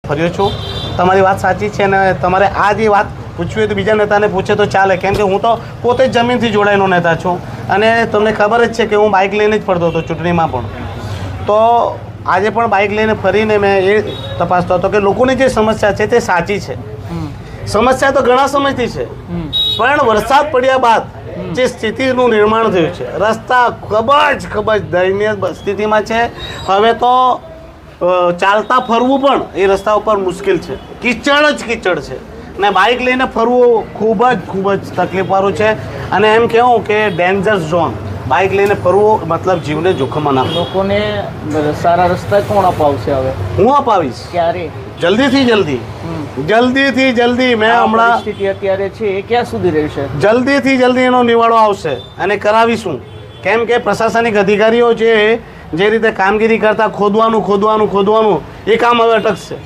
ફર્યો છું. તમારી વાત સાચી છે અને તમારે આ જે વાત પૂછવી હોય તો બીજા નેતાને પૂછે તો ચાલે, કેમ કે હું તો પોતે જ જમીનથી જોડાયેલો નેતા છું અને તમને ખબર જ છે કે હું બાઇક લઈને જ ફરતો હતો ચૂંટણીમાં પણ. તો આજે પણ બાઇક લઈને ફરીને મેં એ તપાસતો હતો કે લોકોની જે સમસ્યા છે તે સાચી છે. સમસ્યા તો ઘણા સમયથી છે, પણ વરસાદ પડ્યા બાદ જે સ્થિતિનું નિર્માણ થયું છે, રસ્તા ખૂબ જ દયનીય સ્થિતિમાં છે. હવે તો ચાલતા ફરવું પણ એ રસ્તા ઉપર મુશ્કેલ છે, કીચડ જ કીચડ છે ને બાઇક લઈને ફરવું ખૂબ જ તકલીફવાળું છે. અને એમ કહેવું કે ડેન્જર ઝોન, બાઇક લઈને ફરવું મતલબ જીવને જોખમમાં નાખવું. લોકોને સારા રસ્તા કોણ અપાવશે હવે? હું અપાવીશ. ક્યારે? જલ્દીથી જલ્દી. મેં હમણાં સ્થિતિ અત્યારે છે એ ક્યાં સુધી રહેશે? જલ્દીથી જલ્દી એનો નિવાડો આવશે અને કરાવીશું. કેમ કે પ્રશાસનિક અધિકારીઓ છે જે રીતે કામગીરી કરતા ખોદવાનું એ કામ હવે અટકશે.